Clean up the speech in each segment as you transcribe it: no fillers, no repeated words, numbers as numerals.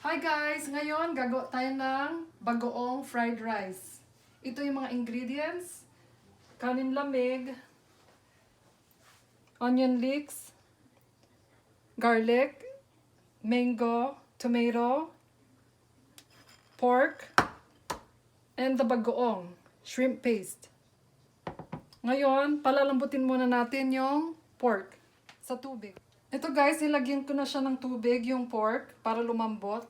Hi guys! Ngayon, gagawa tayo ng bagoong fried rice. Ito yung mga ingredients. Kanin lamig, onion leeks, garlic, mango, tomato, pork, and the bagoong, shrimp paste. Ngayon, palalambutin muna natin yung pork sa tubig. Ito guys, ilagyan ko na siya ng tubig, yung pork, para lumambot.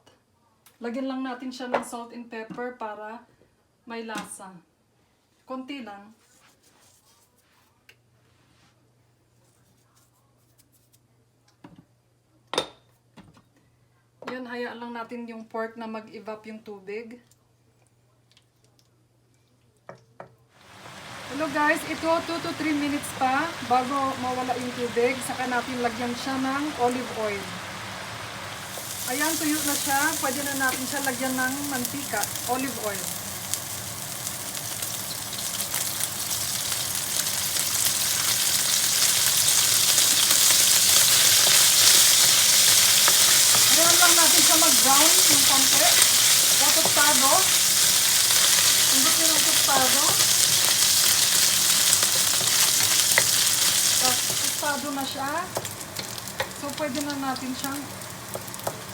Lagyan lang natin siya ng salt and pepper para may lasa. Konti lang. Yan, hayaan lang natin yung pork na mag-evap yung tubig. Hello guys, ito 2 to 3 minutes pa bago mawala yung tubig. Saka natin lagyan siya ng olive oil. Ayan, tuyo na siya. Pwede na natin siya lagyan ng mantika, olive oil. Ayan lang natin siya mag-brown yung konti. Tostado. Hindi yung tostado. Tostado na siya. So, pwede na natin siyang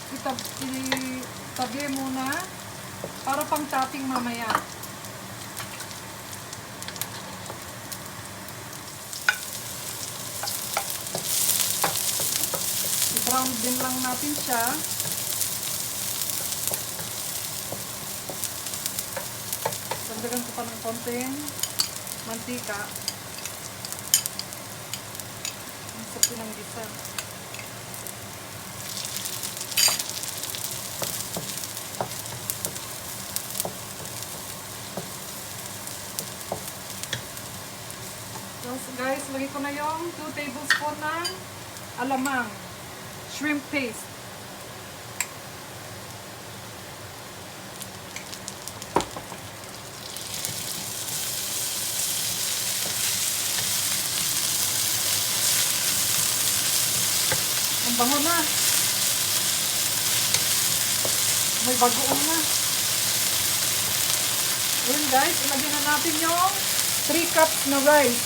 itabi muna para pang topping mamaya. I-brown din lang natin siya. Dagdagan ko pa ng konting mantika. Sa pinanggisa. So guys, lagay ko na yung 2 tablespoon ng alamang, shrimp paste. Ang bango na. May bagoong na. Ayan guys, ilagyan na natin yung 3 cups na rice.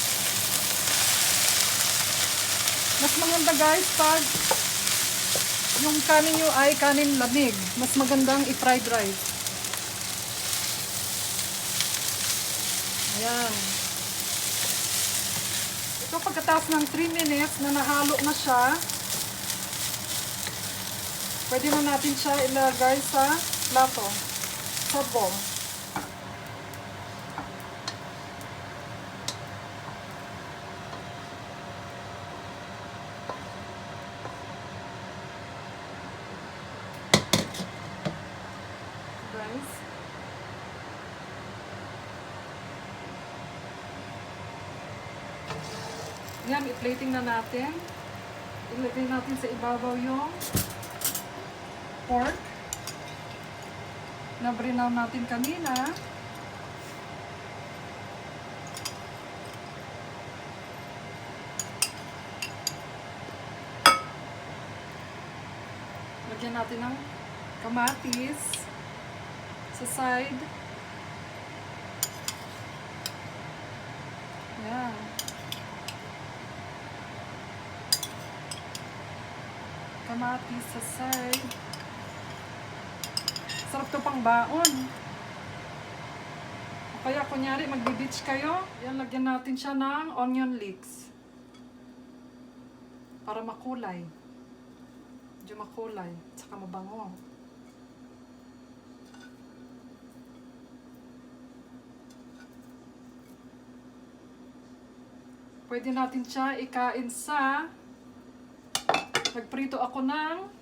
Mas maganda guys pag yung kanin nyo ay kanin lamig. Mas magandang i-fried rice. Ayan. Ito pagkatapos ng 3 minutes na nahalo na siya, pwede na natin siya ilagay sa plato, sa bowl. Rice. Yan, i-plating na natin. Ilagay natin sa ibabaw yung pork na brinaw natin kanina. Lagyan natin ng kamatis sa side. Ayan. Kamatis sa side. Sarap to pang baon. O kaya kunyari magbe-beach kayo, yan, lagyan natin siya ng onion leeks. Para makulay. Medyo makulay. Tsaka mabango. Pwede natin siya ikain sa nagprito ako ng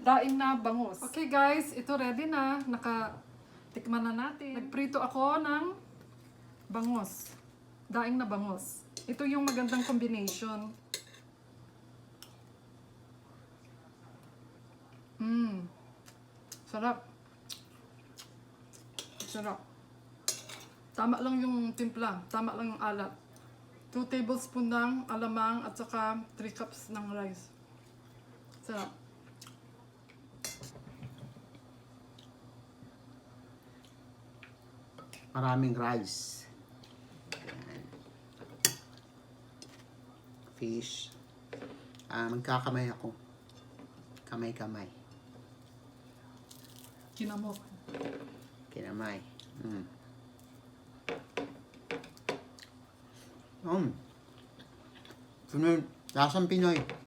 daing na bangus. Okay guys, ito ready na. Nakatikman na natin. Nagprito ako ng bangus. Daing na bangus. Ito yung magandang combination. Sarap. Sarap. Tama lang yung timpla. Tama lang yung alat. 2 tablespoon ng alamang at saka 3 cups ng rice. Sarap. Maraming rice. Ayan. Fish. Magkakamay ako. Kamay-kamay. Kinamok. Kinamay. Lasang Pinoy.